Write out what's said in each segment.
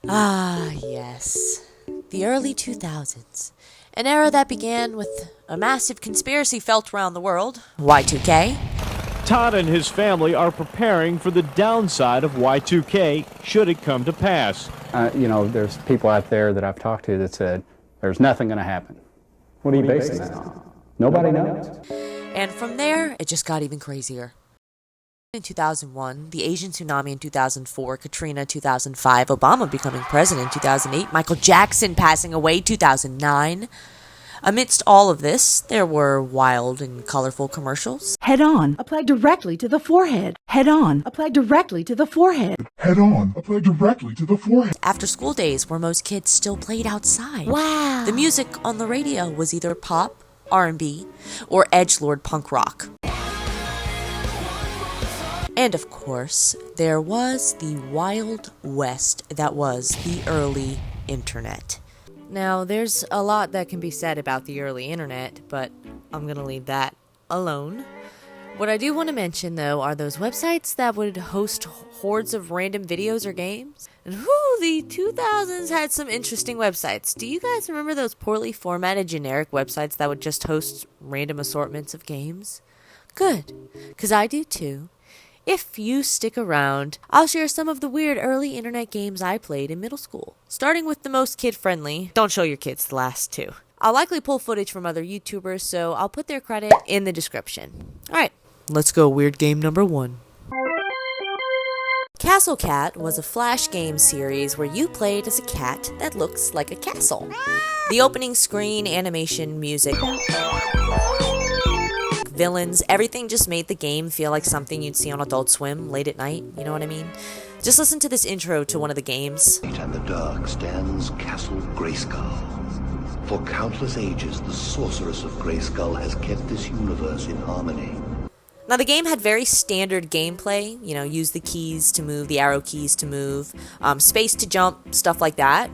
Ah, yes. The early 2000s. An era that began with a massive conspiracy felt around the world, Y2K. Todd and his family are preparing for the downside of Y2K should it come to pass. There's people out there that I've talked to that said, there's nothing going to happen. What are you basing that on? Nobody knows. And from there, it just got even crazier. In 2001, the Asian tsunami in 2004, Katrina 2005, Obama becoming president in 2008, Michael Jackson passing away 2009. Amidst all of this, there were wild and colorful commercials. Head on, apply directly to the forehead. Head on, apply directly to the forehead. Head on, apply directly to the forehead. After school days where most kids still played outside. Wow. The music on the radio was either pop, R&B, or edgelord punk rock. And of course, there was the Wild West that was the early internet. Now, there's a lot that can be said about the early internet, but I'm gonna leave that alone. What I do want to mention, though, are those websites that would host hordes of random videos or games. And the 2000s had some interesting websites. Do you guys remember those poorly formatted generic websites that would just host random assortments of games? Good, because I do too. If you stick around, I'll share some of the weird early internet games I played in middle school, starting with the most kid-friendly. Don't show your kids the last two. I'll likely pull footage from other YouTubers, so I'll put their credit in the description. Alright, let's go weird game number 1. Castle Cat was a flash game series where you played as a cat that looks like a castle. The opening screen, animation, music, villains, everything just made the game feel like something you'd see on Adult Swim late at night, you know what I mean? Just listen to this intro to one of the games. And the dark stands Castle Grayskull. For countless ages, the sorceress of Grayskull has kept this universe in harmony. Now the game had very standard gameplay, use the keys to move, the arrow keys to move, space to jump, stuff like that.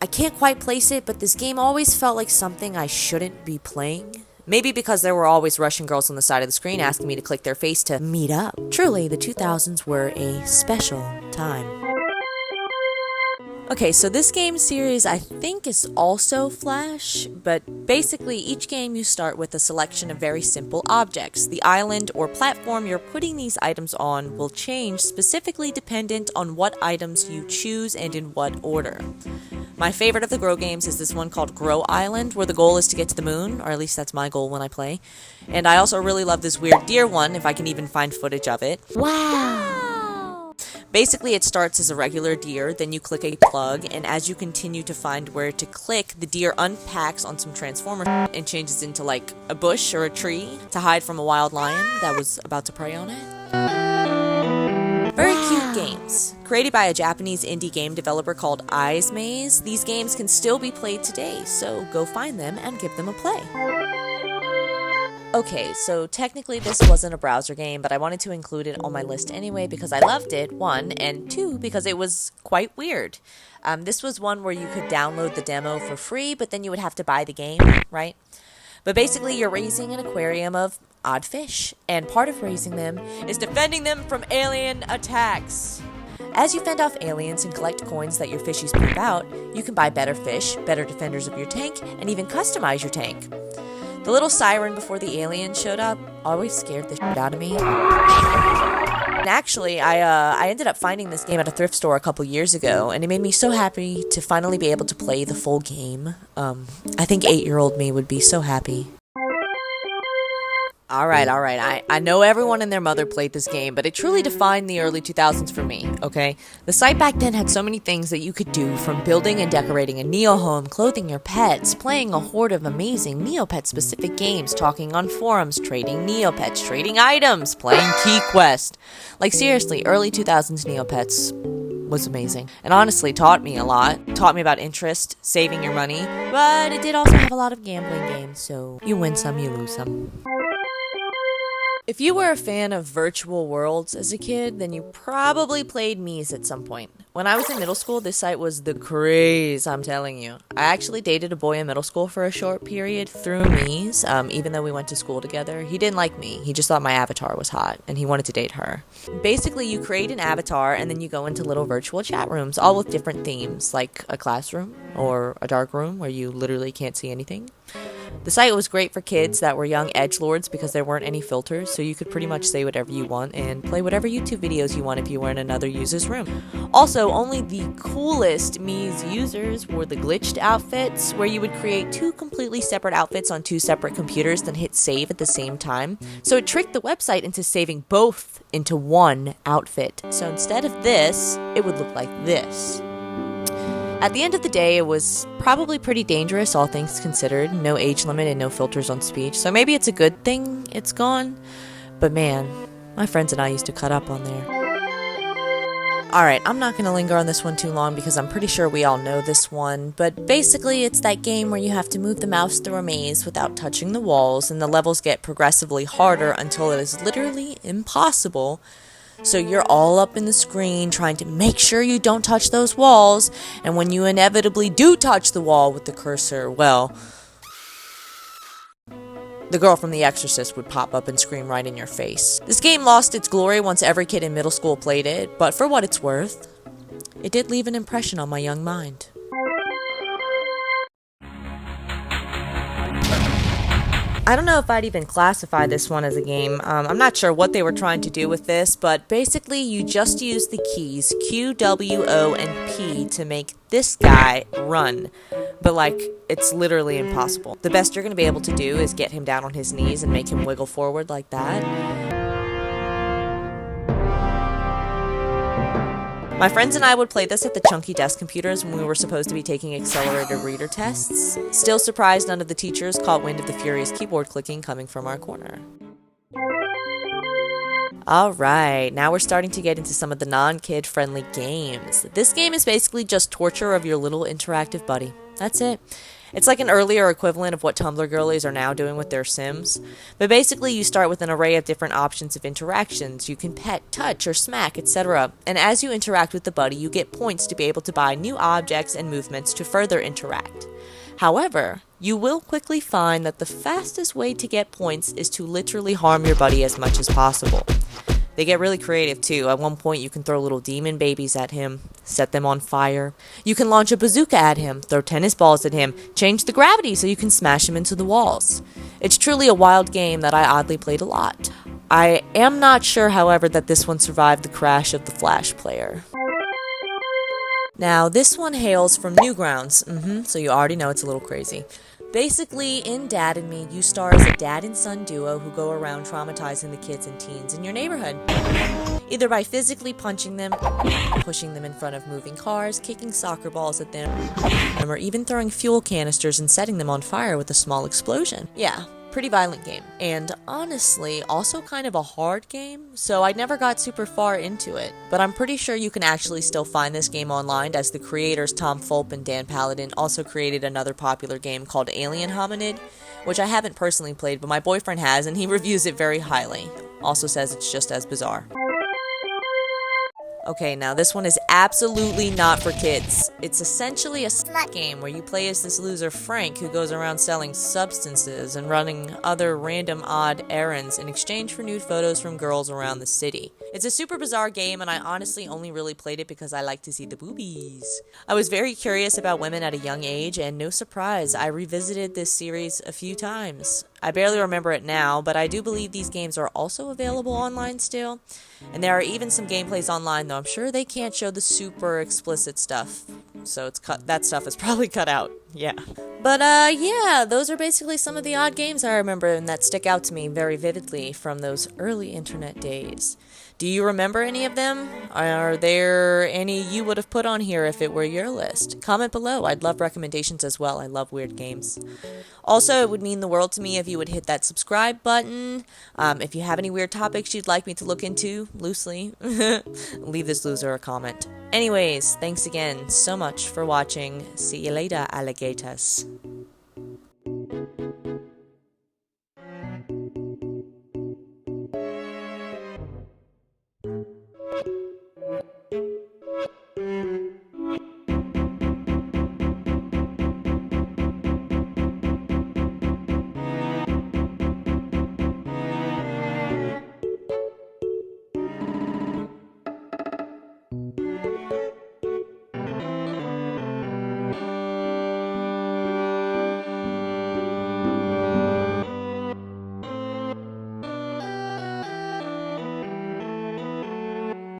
I can't quite place it, but this game always felt like something I shouldn't be playing. Maybe because there were always Russian girls on the side of the screen asking me to click their face to meet up. Truly, the 2000s were a special time. Okay, so this game series I think is also Flash, but basically each game you start with a selection of very simple objects. The island or platform you're putting these items on will change specifically dependent on what items you choose and in what order. My favorite of the Grow games is this one called Grow Island, where the goal is to get to the moon, or at least that's my goal when I play. And I also really love this weird deer one, if I can even find footage of it. Wow! Basically, it starts as a regular deer, then you click a plug, and as you continue to find where to click, the deer unpacks on some transformer and changes into like a bush or a tree to hide from a wild lion that was about to prey on it. Very cute games. Created by a Japanese indie game developer called Eyes Maze, these games can still be played today, so go find them and give them a play. Okay, so technically this wasn't a browser game, but I wanted to include it on my list anyway because I loved it, 1, and 2, because it was quite weird. This was one where you could download the demo for free, but then you would have to buy the game, right? But basically, you're raising an aquarium of odd fish, and part of raising them is defending them from alien attacks. As you fend off aliens and collect coins that your fishies poop out, you can buy better fish, better defenders of your tank, and even customize your tank. The little siren before the alien showed up always scared the shit out of me. And actually, I ended up finding this game at a thrift store a couple years ago, and it made me so happy to finally be able to play the full game. I think 8-year-old me would be so happy. Alright, I know everyone and their mother played this game, but it truly defined the early 2000s for me, okay? The site back then had so many things that you could do, from building and decorating a Neo-home, clothing your pets, playing a horde of amazing Neopet-specific games, talking on forums, trading Neopets, trading items, playing Key Quest. Like seriously, early 2000s Neopets was amazing, and honestly taught me a lot. Taught me about interest, saving your money, but it did also have a lot of gambling games, so you win some, you lose some. If you were a fan of virtual worlds as a kid, then you probably played Mies at some point. When I was in middle school, this site was the craze, I'm telling you. I actually dated a boy in middle school for a short period through Mies, even though we went to school together. He didn't like me. He just thought my avatar was hot, and he wanted to date her. Basically, you create an avatar, and then you go into little virtual chat rooms, all with different themes, like a classroom or a dark room where you literally can't see anything. The site was great for kids that were young edgelords because there weren't any filters, so you could pretty much say whatever you want and play whatever YouTube videos you want if you were in another user's room. Also, only the coolest Mies users wore the glitched outfits, where you would create two completely separate outfits on two separate computers, then hit save at the same time. So it tricked the website into saving both into one outfit. So instead of this, it would look like this. At the end of the day, it was probably pretty dangerous, all things considered. No age limit and no filters on speech. So maybe it's a good thing it's gone. But man, my friends and I used to cut up on there. Alright, I'm not going to linger on this one too long because I'm pretty sure we all know this one. But basically, it's that game where you have to move the mouse through a maze without touching the walls, and the levels get progressively harder until it is literally impossible. So you're all up in the screen trying to make sure you don't touch those walls, and when you inevitably do touch the wall with the cursor, well, the girl from The Exorcist would pop up and scream right in your face. This game lost its glory once every kid in middle school played it, but for what it's worth, it did leave an impression on my young mind. I don't know if I'd even classify this one as a game. I'm not sure what they were trying to do with this, but basically you just use the keys Q, W, O, and P to make this guy run. But like, it's literally impossible. The best you're going to be able to do is get him down on his knees and make him wiggle forward like that. My friends and I would play this at the chunky desk computers when we were supposed to be taking accelerated reader tests. Still surprised none of the teachers caught wind of the furious keyboard clicking coming from our corner. Alright, now we're starting to get into some of the non-kid friendly games. This game is basically just torture of your little interactive buddy. That's it. It's like an earlier equivalent of what Tumblr girlies are now doing with their Sims. But basically you start with an array of different options of interactions. You can pet, touch, or smack, etc. And as you interact with the buddy, you get points to be able to buy new objects and movements to further interact. However, you will quickly find that the fastest way to get points is to literally harm your buddy as much as possible. They get really creative too. At one point you can throw little demon babies at him, set them on fire. You can launch a bazooka at him, throw tennis balls at him, change the gravity so you can smash him into the walls. It's truly a wild game that I oddly played a lot. I am not sure, however, that this one survived the crash of the Flash player. Now, this one hails from Newgrounds, so you already know it's a little crazy. Basically, in Dad and Me, you star as a dad and son duo who go around traumatizing the kids and teens in your neighborhood. Either by physically punching them, pushing them in front of moving cars, kicking soccer balls at them, or even throwing fuel canisters and setting them on fire with a small explosion. Yeah, pretty violent game. And honestly, also kind of a hard game, so I never got super far into it. But I'm pretty sure you can actually still find this game online, as the creators Tom Fulp and Dan Paladin also created another popular game called Alien Hominid, which I haven't personally played, but my boyfriend has, and he reviews it very highly. Also says it's just as bizarre. Okay, now this one is absolutely not for kids. It's essentially a slut game where you play as this loser Frank who goes around selling substances and running other random odd errands in exchange for nude photos from girls around the city. It's a super bizarre game, and I honestly only really played it because I like to see the boobies. I was very curious about women at a young age, and no surprise, I revisited this series a few times. I barely remember it now, but I do believe these games are also available online still. And there are even some gameplays online, though I'm sure they can't show the super explicit stuff. So that stuff is probably cut out. Yeah. But yeah, those are basically some of the odd games I remember and that stick out to me very vividly from those early internet days. Do you remember any of them? Are there any you would have put on here if it were your list? Comment below. I'd love recommendations as well. I love weird games. Also, it would mean the world to me if you would hit that subscribe button. If you have any weird topics you'd like me to look into, loosely, leave this loser a comment. Anyways, thanks again so much for watching. See you later, alligators.